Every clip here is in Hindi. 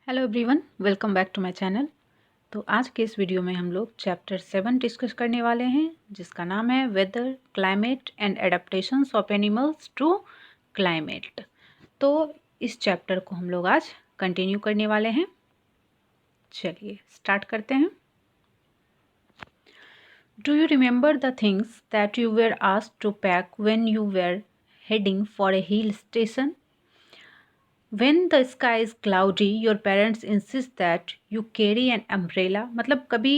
Hello everyone, welcome back to my channel. तो आज के इस वीडियो में हम लोग चैप्टर 7 डिस्कस करने वाले हैं, जिसका नाम है weather, climate and adaptations of animals to climate. तो इस चैप्टर को हम लोग आज कंटिन्यू करने वाले हैं। चलिए स्टार्ट करते हैं। Do you remember the things that you were asked to pack when you were heading for a hill station? When the sky is cloudy, your parents insist that you carry an umbrella। मतलब कभी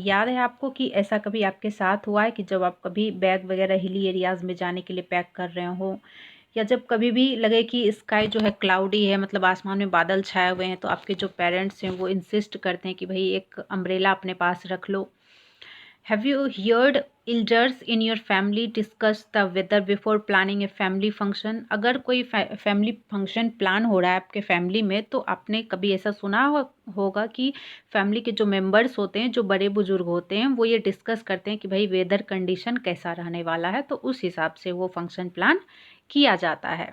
याद है आपको कि ऐसा कभी आपके साथ हुआ है कि जब आप कभी बैग वगैरह हिली एरियाज़ में जाने के लिए पैक कर रहे हो, या जब कभी भी लगे कि स्काई जो है क्लाउडी है, मतलब आसमान में बादल छाए हुए हैं, तो आपके जो पेरेंट्स हैं वो इंसिस्ट करते हैं कि भाई एक अम्ब्रेला अपने पास रख लो। Have you heard elders in your family discuss the weather before planning a family function? अगर कोई फैमिली फंक्शन प्लान हो रहा है आपके फैमिली में, तो आपने कभी ऐसा सुना होगा कि फैमिली के जो मेंबर्स होते हैं, जो बड़े बुजुर्ग होते हैं, वो ये डिस्कस करते हैं कि भाई वेदर कंडीशन कैसा रहने वाला है, तो उस हिसाब से वो फंक्शन प्लान किया जाता है।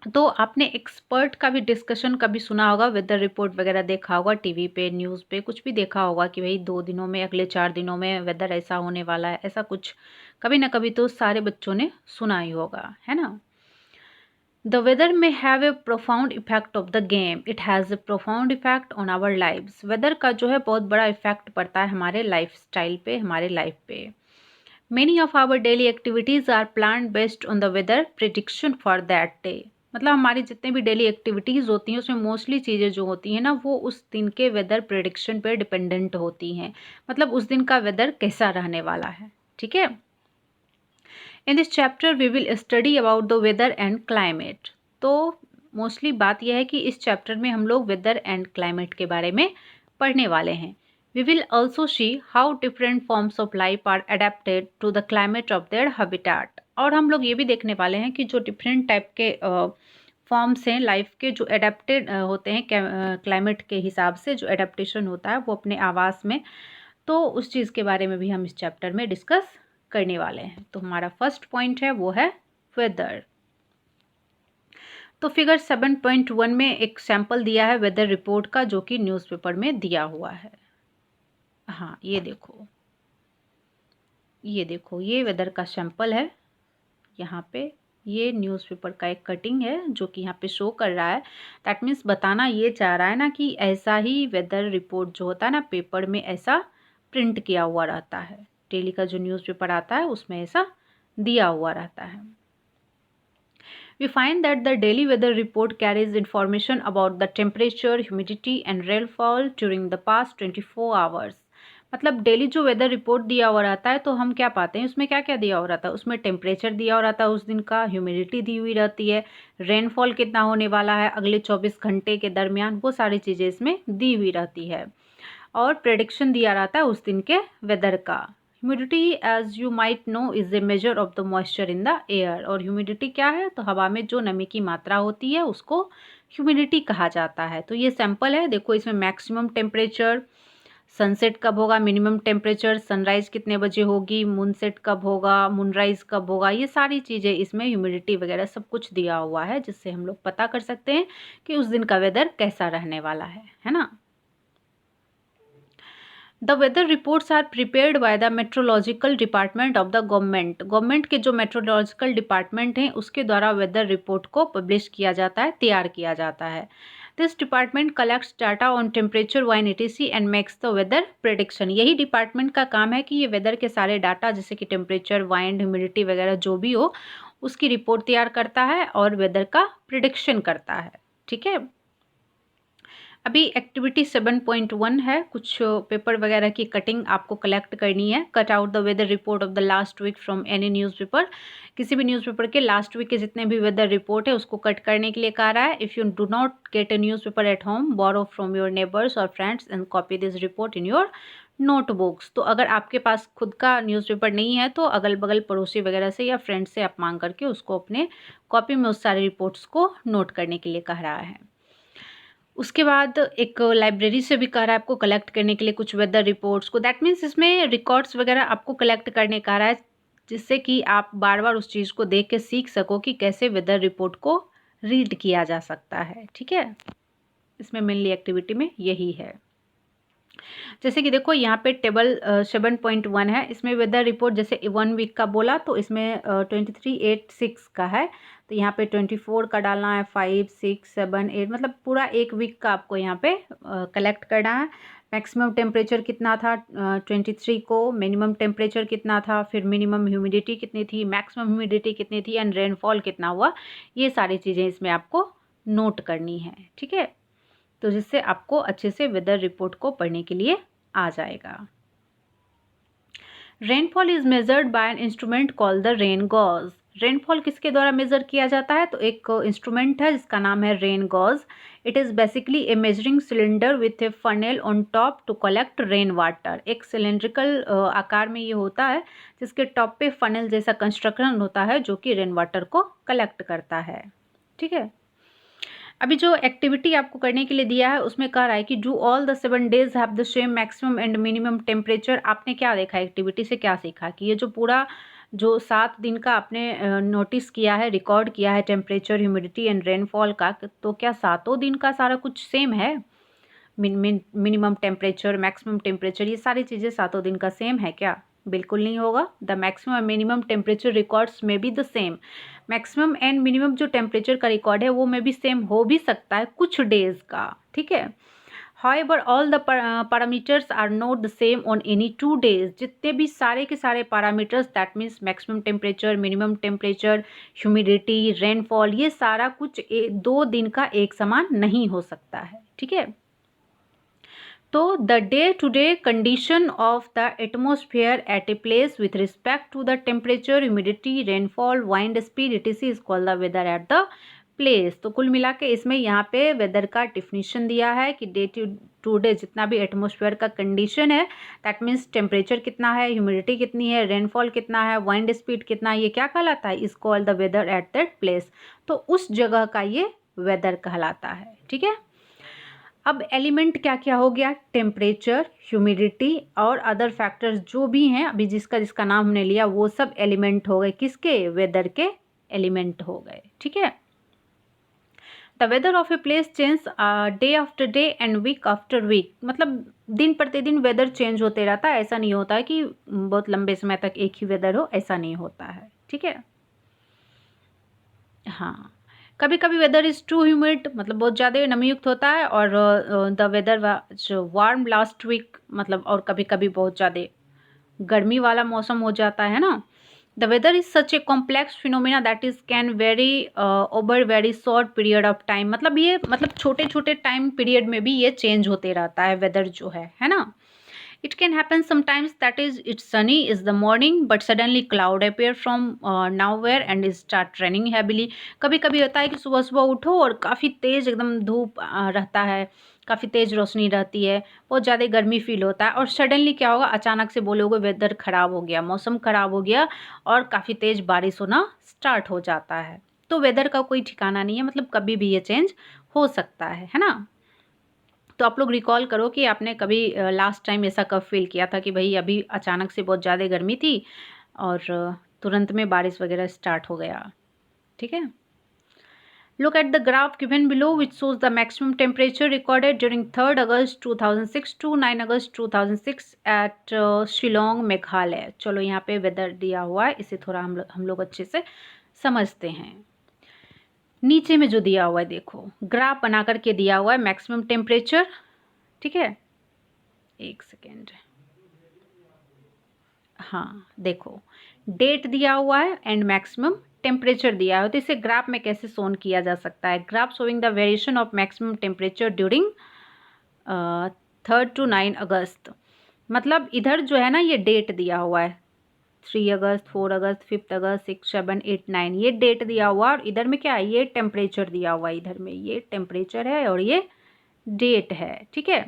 तो आपने एक्सपर्ट का भी डिस्कशन कभी सुना होगा, वेदर रिपोर्ट वगैरह देखा होगा टीवी पे, न्यूज़ पे, कुछ भी देखा होगा कि भाई 2 दिनों में, अगले 4 दिनों में वेदर ऐसा होने वाला है, ऐसा कुछ कभी ना कभी तो सारे बच्चों ने सुना ही होगा, है ना। The weather may have a profound effect of the game, it has a profound effect on our lives. Weather का जो है बहुत बड़ा इफेक्ट पड़ता है हमारे लाइफ स्टाइल पे, हमारे लाइफ पे। Many of our daily activities are planned based on the weather prediction for that day। मतलब हमारी जितने भी डेली एक्टिविटीज़ होती हैं उसमें मोस्टली चीज़ें जो होती हैं ना, वो उस दिन के वेदर प्रेडिक्शन पे डिपेंडेंट होती हैं। मतलब उस दिन का वेदर कैसा रहने वाला है, ठीक है। In this chapter we will study about the weather and climate. तो मोस्टली बात यह है कि इस चैप्टर में हम लोग वेदर एंड क्लाइमेट के बारे में पढ़ने वाले हैं। We will also see how different forms of life are adapted to the climate of their habitat। और हम लोग ये भी देखने वाले हैं कि जो डिफरेंट टाइप के फॉर्म्स हैं लाइफ के, जो एडेप्टेड होते हैं क्लाइमेट के हिसाब से, जो एडेप्टेशन होता है वो अपने आवास में, तो उस चीज़ के बारे में भी हम इस चैप्टर में डिस्कस करने वाले हैं। तो हमारा फर्स्ट पॉइंट है वो है वेदर। तो फिगर 7.1 में एक सैंपल दिया है वेदर रिपोर्ट का, जो कि न्यूज़पेपर में दिया हुआ है। हाँ, ये देखो, ये वेदर का सैंपल है। यहाँ पे ये न्यूज़पेपर का एक कटिंग है जो कि यहाँ पे शो कर रहा है। दैट मीन्स बताना ये चाह रहा है ना कि ऐसा ही वेदर रिपोर्ट जो होता है ना पेपर में, ऐसा प्रिंट किया हुआ रहता है। डेली का जो न्यूज़पेपर आता है उसमें ऐसा दिया हुआ रहता है। We find that the daily weather report carries information about the temperature, humidity and rainfall during the past 24 hours। मतलब डेली जो वेदर रिपोर्ट दिया हुआ रहता है, तो हम क्या पाते हैं उसमें, क्या क्या दिया हुआ रहता है उसमें, टेम्परेचर दिया हुआ रहता है उस दिन का, ह्यूमिडिटी दी हुई रहती है, रेनफॉल कितना होने वाला है अगले 24 घंटे के दरमियान, वो सारी चीज़ें इसमें दी हुई रहती है। और प्रेडिक्शन दिया रहता है उस दिन के वेदर का। Humidity as you might know is a measure of the moisture in the air. और ह्यूमिडिटी क्या है, तो हवा में जो नमी की मात्रा होती है उसको ह्यूमिडिटी कहा जाता है। तो ये सैंपल है, देखो इसमें मैक्सिमम टेम्परेचर, सनसेट कब होगा, मिनिमम टेम्परेचर, सनराइज़ कितने बजे होगी, मूनसेट कब होगा, मूनराइज़ कब होगा, ये सारी चीज़ें इसमें, ह्यूमिडिटी वगैरह सब कुछ दिया हुआ है, जिससे हम लोग पता कर सकते हैं कि उस दिन का वेदर कैसा रहने वाला है ना। The weather reports are prepared by the meteorological department of the government. Government के जो मेट्रोलॉजिकल डिपार्टमेंट हैं उसके द्वारा वेदर रिपोर्ट को पब्लिश किया जाता है, तैयार किया जाता है। This department collects data on temperature, wind etc and makes the weather prediction. यही डिपार्टमेंट का काम है कि ये वेदर के सारे डाटा, जैसे कि टेम्परेचर, वाइन, ह्यूमिडिटी वगैरह जो भी हो, उसकी रिपोर्ट तैयार करता है और वेदर का प्रिडिक्शन करता है, ठीक है। अभी एक्टिविटी 7.1 है, कुछ पेपर वगैरह की कटिंग आपको कलेक्ट करनी है। Cut out the weather report of the last week from any newspaper. किसी भी न्यूज़पेपर के लास्ट वीक के जितने भी वेदर रिपोर्ट है उसको कट करने के लिए कहा रहा है। If you do not get a newspaper at home, borrow from your neighbours और friends and copy this report in your notebooks. तो अगर आपके पास खुद का न्यूज़पेपर नहीं है तो अगल बगल पड़ोसी वगैरह से या फ्रेंड से आप मांग करके उसको अपने कॉपी में उस सारे रिपोर्ट्स को नोट करने के लिए कह रहा है। उसके बाद एक लाइब्रेरी से भी कह रहा है आपको कलेक्ट करने के लिए कुछ वेदर रिपोर्ट्स को। दैट मीन्स इसमें रिकॉर्ड्स वगैरह आपको कलेक्ट करने कह रहा है, जिससे कि आप बार बार उस चीज़ को देख के सीख सको कि कैसे वेदर रिपोर्ट को रीड किया जा सकता है, ठीक है। इसमें मेनली एक्टिविटी में यही है। जैसे कि देखो यहाँ पे टेबल 7.1 है, इसमें वेदर रिपोर्ट जैसे 1 वीक का बोला तो इसमें 2386 का है, तो यहाँ पे 24 का डालना है, 5 6 7 8 मतलब पूरा 1 वीक का आपको यहाँ पे कलेक्ट करना है। मैक्सिमम टेम्परेचर कितना था 23 को, मिनिमम टेम्परेचर कितना था, फिर मिनिमम ह्यूमिडिटी कितनी थी, मैक्सिमम ह्यूमिडिटी कितनी थी एंड रेनफॉल कितना हुआ, ये सारी चीज़ें इसमें आपको नोट करनी है। ठीक है, तो जिससे आपको अच्छे से वेदर रिपोर्ट को पढ़ने के लिए आ जाएगा। Rainfall is measured by an instrument called the rain gauge. Rainfall किसके द्वारा मेजर किया जाता है, तो एक इंस्ट्रूमेंट है जिसका नाम है rain gauge. It is basically a measuring cylinder with a funnel on top to collect rain water. एक सिलेंड्रिकल आकार में ये होता है जिसके टॉप पे फनेल जैसा कंस्ट्रक्शन होता है जो कि रेन वाटर को कलेक्ट करता है। ठीक है, अभी जो एक्टिविटी आपको करने के लिए दिया है उसमें कह रहा है कि do all the 7 days have the same maximum and minimum temperature. आपने क्या देखा एक्टिविटी से, क्या सीखा कि ये जो पूरा जो 7 दिन का आपने नोटिस किया है, रिकॉर्ड किया है टेम्परेचर, ह्यूमिडिटी एंड रेनफॉल का, तो क्या 7 दिन का सारा कुछ सेम है? मिनिमम टेम्परेचर, मैक्सिमम टेम्परेचर, ये सारी चीज़ें 7 दिन का सेम है क्या? बिल्कुल नहीं होगा। The maximum and minimum temperature records में be the same. Maximum and minimum जो टेम्परेचर का रिकॉर्ड है वो में भी सेम हो भी सकता है कुछ डेज का। ठीक है, however all the parameters are not the same on any 2 days. जितने भी सारे के सारे parameters, that means maximum temperature, minimum temperature, humidity, rainfall, ये सारा कुछ 2 दिन का एक समान नहीं हो सकता है। ठीक है, तो the day to day condition of the atmosphere at a place with respect to the temperature, humidity, rainfall, wind speed, etc is called the weather at the place. तो कुल मिला के इसमें यहाँ पे वेदर का डिफिनीशन दिया है कि डे टू डे जितना भी एटमोसफेयर का कंडीशन है, दैट मीन्स टेम्परेचर कितना है, ह्यूमिडिटी कितनी है, रेनफॉल कितना है, वाइंड स्पीड कितना है, ये क्या कहलाता है, is called the weather at that place. तो उस जगह का ये वेदर कहलाता है। ठीक है, अब एलिमेंट क्या क्या हो गया, टेम्परेचर, ह्यूमिडिटी और अदर फैक्टर्स जो भी हैं अभी जिसका जिसका नाम हमने लिया वो सब एलिमेंट हो गए, किसके, वेदर के एलिमेंट हो गए। ठीक है, the weather of a place change day after day and week after week. मतलब दिन प्रतिदिन वेदर चेंज होते रहता है, ऐसा नहीं होता है कि बहुत लंबे समय तक एक ही वेदर हो, ऐसा नहीं होता है। ठीक है, हाँ, कभी कभी वेदर इज़ टू ह्यूमिड, मतलब बहुत ज़्यादा नमीयुक्त होता है, और द वेदर जो वार्म लास्ट वीक, मतलब और कभी कभी बहुत ज़्यादा गर्मी वाला मौसम हो जाता है ना। The weather is such a complex phenomena that is can vary over very short period of time. मतलब ये छोटे छोटे टाइम पीरियड में भी ये चेंज होते रहता है वेदर जो है ना। It can happen sometimes that is it's sunny is the morning but suddenly cloud appear from nowhere and it start raining heavily। कभी कभी होता है कि सुबह सुबह उठो और काफ़ी तेज़ एकदम धूप रहता है, काफ़ी तेज़ रोशनी रहती है, बहुत ज़्यादा गर्मी फील होता है, और सडनली क्या होगा, अचानक से बोलोगे वेदर ख़राब हो गया, मौसम ख़राब हो गया और काफ़ी तेज़ बारिश होना स्टार्ट हो जाता है। तो वेदर का कोई ठिकाना नहीं है, मतलब कभी भी ये चेंज हो सकता है ना। तो आप लोग रिकॉल करो कि आपने कभी लास्ट टाइम ऐसा कब फील किया था कि भाई अभी अचानक से बहुत ज़्यादा गर्मी थी और तुरंत में बारिश वगैरह स्टार्ट हो गया। ठीक है, look at the graph given below which shows the maximum temperature recorded during 3 August 2006 to 9 August 2006 at Shillong Meghalaya. चलो यहाँ पे वेदर दिया हुआ है, इसे थोड़ा हम लोग अच्छे से समझते हैं। नीचे में जो दिया हुआ है देखो, ग्राफ बना करके दिया हुआ है मैक्सिमम टेम्परेचर। ठीक है, एक सेकेंड, हाँ देखो डेट दिया हुआ है एंड मैक्सिमम टेम्परेचर दिया है। तो इसे ग्राफ में कैसे शोन किया जा सकता है, graph showing the variation of maximum temperature during 3 to 9 अगस्त। मतलब इधर जो है ना ये डेट दिया हुआ है, 3 अगस्त, 4 अगस्त, 5 अगस्त, 6, 7, 8, 9, ये डेट दिया हुआ है, और इधर में क्या है, ये टेम्परेचर दिया हुआ है, इधर में ये टेम्परेचर है और ये डेट है। ठीक है,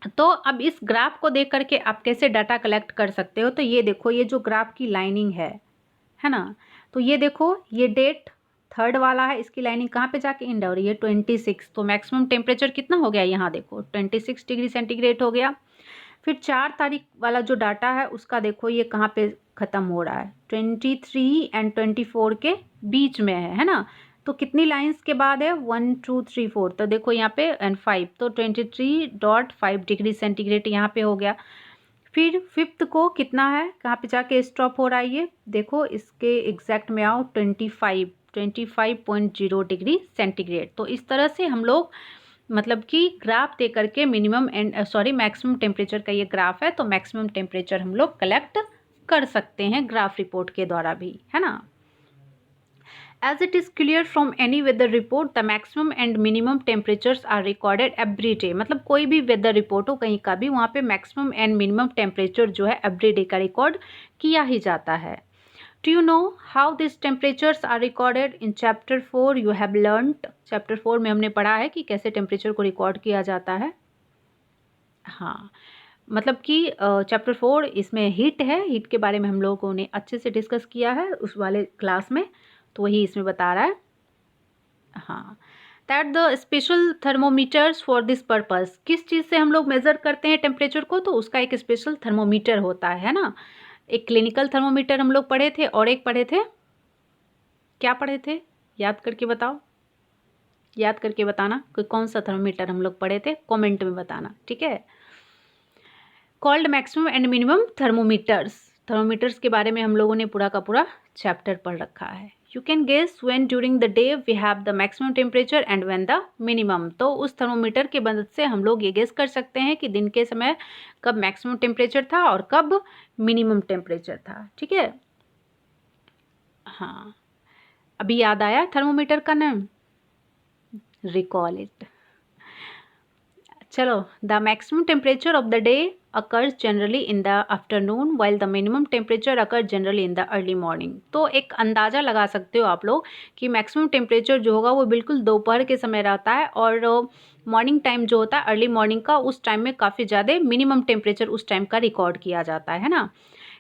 तो अब इस ग्राफ को देख करके आप कैसे डाटा कलेक्ट कर सकते हो, तो ये देखो ये जो ग्राफ की लाइनिंग है ना, तो ये देखो ये डेट 3rd वाला है, इसकी लाइनिंग कहाँ पे जाके एंड हो रही है 26। तो मैक्सिमम टेम्परेचर कितना हो गया, यहाँ देखो 26 डिग्री सेंटीग्रेड हो गया। फिर 4 तारीख वाला जो डाटा है उसका देखो ये कहाँ पे ख़त्म हो रहा है, 23 एंड 24 के बीच में है ना। तो कितनी लाइंस के बाद है 1 2 3 4, तो देखो यहाँ पे एंड 5, तो 23.5 डिग्री सेंटीग्रेड यहाँ पे हो गया। फिर फिफ्थ को कितना है, कहाँ पे जाके स्टॉप हो रहा है ये देखो, इसके एग्जैक्ट में आओ 25.0 डिग्री सेंटीग्रेड। तो इस तरह से हम लोग मतलब कि ग्राफ दे करके मिनिमम एंड मैक्सिमम टेम्परेचर का ये ग्राफ है, तो मैक्सिमम टेम्परेचर हम लोग कलेक्ट कर सकते हैं ग्राफ रिपोर्ट के द्वारा भी, है ना। As it is clear from any weather report, the maximum and minimum temperatures are recorded every day। मतलब कोई भी वेदर रिपोर्ट हो कहीं का भी, वहाँ पे मैक्सिमम एंड मिनिमम टेम्परेचर जो है एवरी डे का रिकॉर्ड किया ही जाता है। Do you know how these temperatures are recorded? In chapter 4 you have learned। Chapter 4 में हमने पढ़ा है कि कैसे टेम्परेचर को रिकॉर्ड किया जाता है। हाँ, मतलब कि चैप्टर 4 इसमें हीट है, हीट के बारे में हम लोगों ने अच्छे से डिस्कस किया है उस वाले क्लास में, तो वही इसमें बता रहा है। हाँ, that the special thermometers for this purpose, किस चीज़ से हम लोग मेज़र करते हैं टेम्परेचर को, तो उसका एक स्पेशल थर्मोमीटर होता है ना। एक क्लिनिकल थर्मोमीटर हम लोग पढ़े थे और एक पढ़े थे, क्या पढ़े थे, याद करके बताओ, याद करके बताना कि कौन सा थर्मोमीटर हम लोग पढ़े थे, कमेंट में बताना, ठीक है। Called maximum and minimum thermometers, thermometers के बारे में हम लोगों ने पूरा का पूरा चैप्टर पढ़ रखा है। You can guess when during the day we have the maximum temperature and when the minimum, तो उस थर्मोमीटर की मदद से हम लोग ये गेस कर सकते हैं कि दिन के समय कब मैक्सिमम टेम्परेचर था और कब मिनिमम टेम्परेचर था, ठीक है। हाँ, अभी याद आया थर्मोमीटर का नाम, रिकॉल इट। चलो, the maximum temperature of the day occurs generally in the afternoon while the minimum temperature occur generally in the early morning. तो एक अंदाज़ा लगा सकते हो आप लोग कि मैक्सिमम टेम्परेचर जो होगा वो बिल्कुल दोपहर के समय रहता है, और मॉर्निंग टाइम जो होता है अर्ली मॉर्निंग का, उस टाइम में काफ़ी ज़्यादा मिनिमम टेम्परेचर उस टाइम का रिकॉर्ड किया जाता है ना।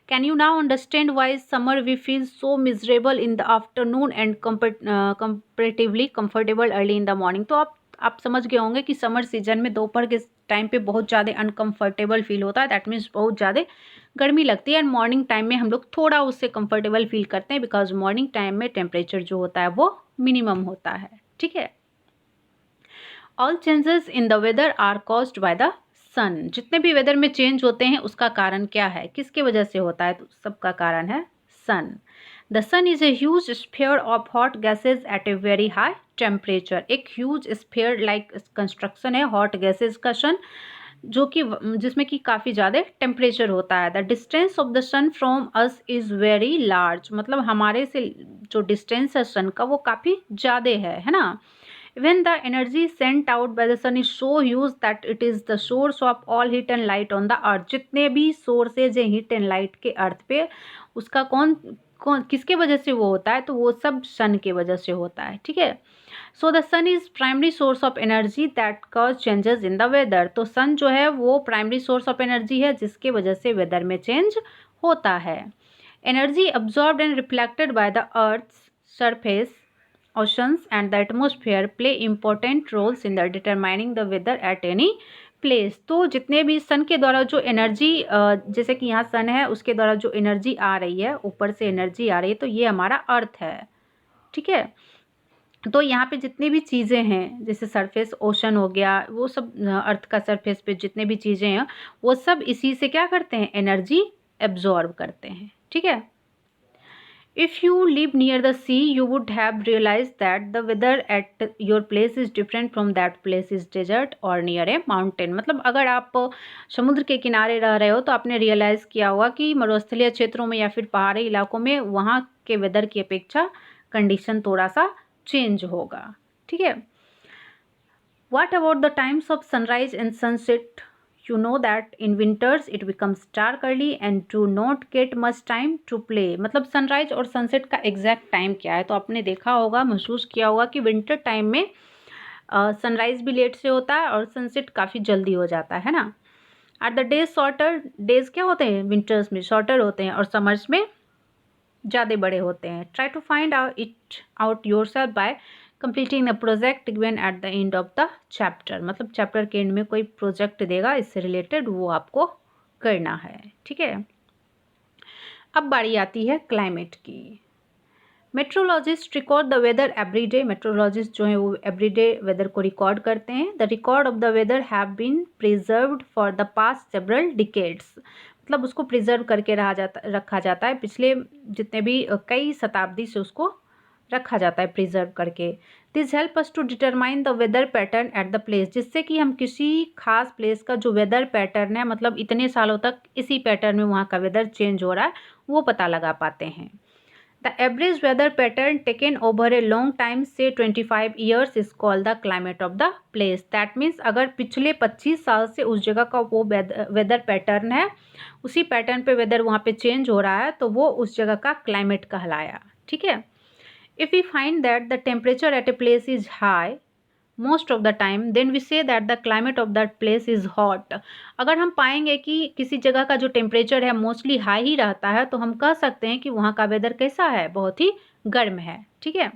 Can you now understand why summer we feel so miserable in the afternoon and comparatively comfortable early in the morning. तो आप समझ गए होंगे कि समर सीजन में दोपहर के टाइम पे बहुत ज़्यादा अनकंफर्टेबल फील होता है, दैट मीन्स बहुत ज़्यादा गर्मी लगती है, एंड मॉर्निंग टाइम में हम लोग थोड़ा उससे कंफर्टेबल फील करते हैं, बिकॉज मॉर्निंग टाइम में टेम्परेचर जो होता है वो मिनिमम होता है, ठीक है। All changes in the weather are caused by the sun, जितने भी वेदर में चेंज होते हैं उसका कारण क्या है, किसके वजह से होता है, तो सबका कारण है sun. The sun is a huge sphere of hot gases at a very high temperature, एक ह्यूज स्फीयर लाइक कंस्ट्रक्शन है हॉट गैसेज का सन, जो कि जिसमें कि काफ़ी ज़्यादा टेम्परेचर होता है। The distance of the sun from us is very large, मतलब हमारे से जो डिस्टेंस है सन का वो काफ़ी ज़्यादा है ना। When the energy sent out by the sun is so huge that it is the source of all heat and light on the earth, जितने भी सोर्सेज हैं हीट एंड लाइट के अर्थ पे, उसका कौन कौन किसके वजह से वो होता है, तो वो सब सन के वजह से होता है, ठीक है। So the sun is primary source of energy that cause changes in the weather, तो सन जो है वो प्राइमरी सोर्स ऑफ एनर्जी है जिसके वजह से वेदर में चेंज होता है। Energy absorbed and reflected by the earth surface, oceans and the atmosphere play important roles in the determining the weather at any place। तो जितने भी सन के द्वारा जो एनर्जी, जैसे कि यहाँ सन है उसके द्वारा जो एनर्जी आ रही है, ऊपर से एनर्जी आ रही है, तो ये हमारा अर्थ है, ठीक है। तो यहाँ पे जितनी भी चीज़ें हैं जैसे सरफेस ओशन हो गया, वो सब अर्थ का सरफेस पे जितने भी चीज़ें हैं वो सब इसी से क्या करते हैं, एनर्जी एब्जॉर्ब करते हैं, ठीक है। If you live near the sea, you would have realized that the weather at your place is different from that place's desert or near a mountain। मतलब अगर आप समुद्र के किनारे रह रहे हो तो आपने रियलाइज़ किया होगा कि मरुस्थलीय क्षेत्रों में या फिर पहाड़ी इलाकों में वहाँ के वेदर की अपेक्षा कंडीशन थोड़ा सा चेंज होगा, ठीक है। What about the times of sunrise and sunset? You know that in winters it becomes dark early and do not get much time to play। मतलब सनराइज और सनसेट का एग्जैक्ट टाइम क्या है, तो आपने देखा होगा, महसूस किया होगा कि विंटर टाइम में सनराइज भी लेट से होता है और सनसेट काफ़ी जल्दी हो जाता है ना। Are the days shorter, days क्या होते हैं विंटर्स में शॉर्टर होते हैं और समर्स में ज़्यादा बड़े होते हैं। Try to find it out yourself by completing the project given at the end of the chapter, मतलब चैप्टर के एंड में कोई प्रोजेक्ट देगा इससे रिलेटेड, वो आपको करना है, ठीक है। अब बारी आती है क्लाइमेट की। Meteorologist record the weather everyday. Meteorologist जो है वो एवरीडे वेदर को रिकॉर्ड करते हैं। The record of the weather have been preserved for the past several decades, मतलब उसको प्रिजर्व करके रखा जाता है पिछले जितने भी कई शताब्दी से उसको रखा जाता है प्रिजर्व करके। This help us to determine the weather pattern at the place, जिससे कि हम किसी खास प्लेस का जो वेदर पैटर्न है, मतलब इतने सालों तक इसी पैटर्न में वहाँ का वेदर चेंज हो रहा है, वो पता लगा पाते हैं। The average weather pattern taken over a long time से 25 years is called the climate of the place. That means अगर पिछले 25 साल से उस जगह का वो वेदर पैटर्न है, उसी पैटर्न पे वेदर वहाँ पे चेंज हो रहा है, तो वो उस जगह का क्लाइमेट कहलाया। ठीक है। If we find that the temperature at a place is high most of the time, then we say that the climate of that place is hot. अगर हम पाएंगे कि किसी जगह का जो टेम्परेचर है मोस्टली हाई ही रहता है, तो हम कह सकते हैं कि वहाँ का वेदर कैसा है, बहुत ही गर्म है। ठीक है।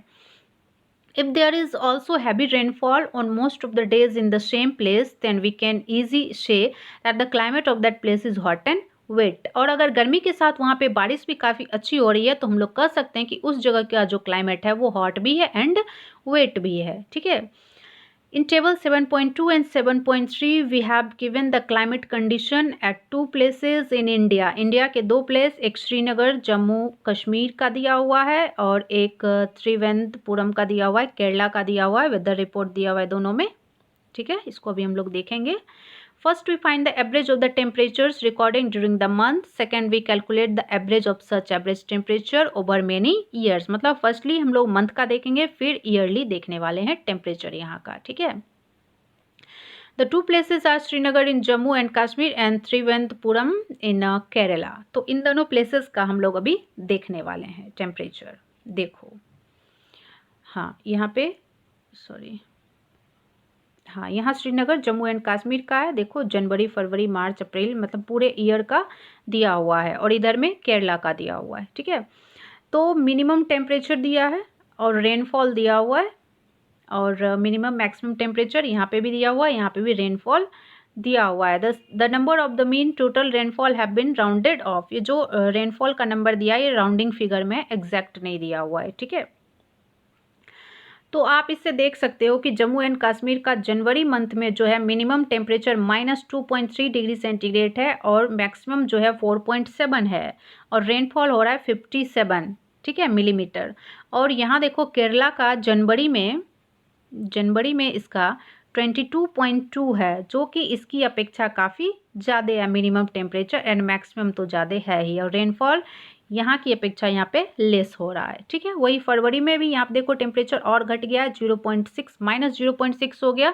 If there is also heavy rainfall on most of the days in the same place, then we can easily say that the climate of that place is hot and wet। और अगर गर्मी के साथ वहाँ पे बारिश भी काफ़ी अच्छी हो रही है, तो हम लोग कह सकते हैं कि उस जगह का जो क्लाइमेट है वो हॉट भी है एंड वेट भी है। ठीक है। In table 7.2 and 7.3 we have given the climate condition at two places in India। India के दो प्लेस, एक श्रीनगर जम्मू कश्मीर का दिया हुआ है और एक त्रिवेंद्रपुरम का दिया हुआ है, केरला का दिया हुआ है। वेदर रिपोर्ट दिया हुआ है दोनों में। ठीक है, इसको अभी हम लोग देखेंगे। First we find the average of the temperatures recording during the month. Second we calculate the average of such average temperature over many years। मतलब फर्स्टली हम लोग मंथ का देखेंगे, फिर ईयरली देखने वाले हैं टेम्परेचर यहाँ का। ठीक है। The two places are Srinagar in Jammu and Kashmir and Trivandrum in Kerala। तो इन दोनों प्लेसेस का हम लोग अभी देखने वाले हैं टेम्परेचर। देखो, हाँ यहाँ पे सॉरी, हाँ यहाँ श्रीनगर जम्मू एंड कश्मीर का है। देखो जनवरी फरवरी मार्च अप्रैल, मतलब पूरे ईयर का दिया हुआ है, और इधर में केरला का दिया हुआ है। ठीक है। तो मिनिमम टेम्परेचर दिया है और रेनफॉल दिया हुआ है, और मिनिमम मैक्सिमम टेम्परेचर यहाँ पे भी दिया हुआ है, यहाँ पे भी रेनफॉल दिया हुआ है। The number of the mean total rainfall have been rounded off. ये जो रेनफॉल का नंबर दिया है ये राउंडिंग फिगर में एग्जैक्ट नहीं दिया हुआ है। ठीक है। तो आप इससे देख सकते हो कि जम्मू एंड कश्मीर का जनवरी मंथ में जो है मिनिमम टेम्परेचर -2.3 डिग्री सेंटीग्रेड है और मैक्सिमम जो है 4.7 है, और रेनफॉल हो रहा है 57, ठीक है, मिलीमीटर। और यहाँ देखो केरला का जनवरी में इसका 22.2 है, जो कि इसकी अपेक्षा काफ़ी ज़्यादा है मिनिमम टेम्परेचर, एंड मैक्सिमम तो ज़्यादा है ही, और रेनफॉल यहाँ की अपेक्षा यहाँ पे लेस हो रहा है। ठीक है। वही फरवरी में भी यहाँ पे देखो टेम्परेचर और घट गया है, 0.6 -0.6 हो गया,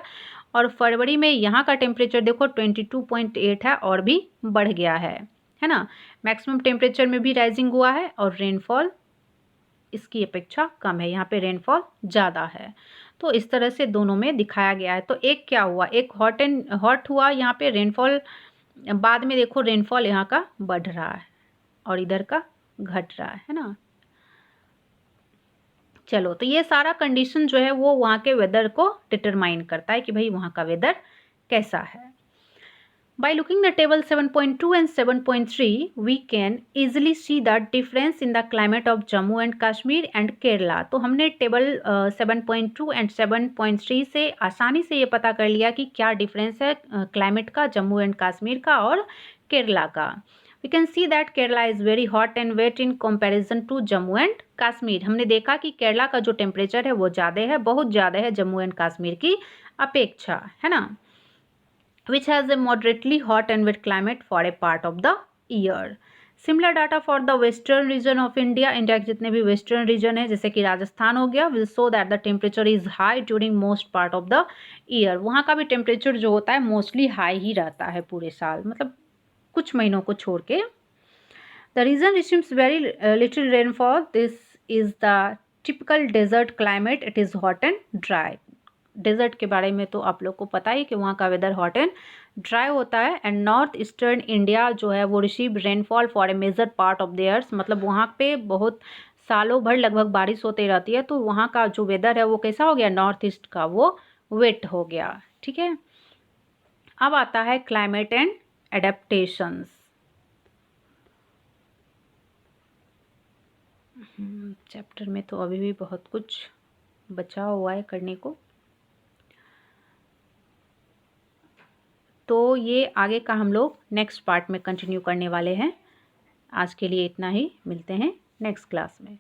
और फरवरी में यहाँ का टेम्परेचर देखो 22.8 है और भी बढ़ गया है ना। मैक्सिमम टेम्परेचर में भी राइजिंग हुआ है, और रेनफॉल इसकी अपेक्षा कम है, यहाँ पे रेनफॉल ज़्यादा है। तो इस तरह से दोनों में दिखाया गया है। तो एक क्या हुआ, एक हॉट हुआ यहाँ पे रेनफॉल, बाद में देखो रेनफॉल यहाँ का बढ़ रहा है और इधर का घट रहा है ना। चलो, तो ये सारा कंडीशन जो है वो वहाँ के वेदर को डिटरमाइन करता है कि भाई वहाँ का वेदर कैसा है। By looking the table 7.2 and 7.3, we can easily see the difference in the climate of Jammu and Kashmir and Kerala। तो हमने टेबल 7.2 एंड 7.3 से आसानी से ये पता कर लिया कि क्या डिफरेंस है क्लाइमेट का जम्मू एंड कश्मीर का और केरला का। We can see that Kerala is very hot and wet in comparison to Jammu and Kashmir। हमने देखा कि केरला का जो टेम्परेचर है वो ज़्यादा है, बहुत ज़्यादा है जम्मू एंड कश्मीर की अपेक्षा, है ना। Which has a moderately hot and wet climate for a part of the year। Similar data for the western region of India। India के जितने भी वेस्टर्न रीजन है जैसे कि राजस्थान हो गया, will show that the temperature is high during most part of the year। वहाँ का भी टेम्परेचर जो होता है मोस्टली हाई ही रहता है पूरे साल, मतलब कुछ महीनों को छोड़ के। The region receives very little rainfall। This is the typical desert climate। It is hot and dry। Desert के बारे में तो आप लोग को पता ही कि वहाँ का वेदर हॉट एंड ड्राई होता है। एंड नॉर्थ ईस्टर्न इंडिया जो है वो receive rainfall for a major part of the years. मतलब वहाँ पे बहुत सालों भर लगभग बारिश होती रहती है, तो वहाँ का जो वेदर है वो कैसा हो गया, नॉर्थ ईस्ट का वो वेट हो गया। ठीक है। अब आता है क्लाइमेट एंड एडेप्टेशंस। चैप्टर में तो अभी भी बहुत कुछ बचा हुआ है करने को। तो ये आगे का हम लोग नेक्स्ट पार्ट में कंटिन्यू करने वाले हैं। आज के लिए इतना ही, मिलते हैं नेक्स्ट क्लास में।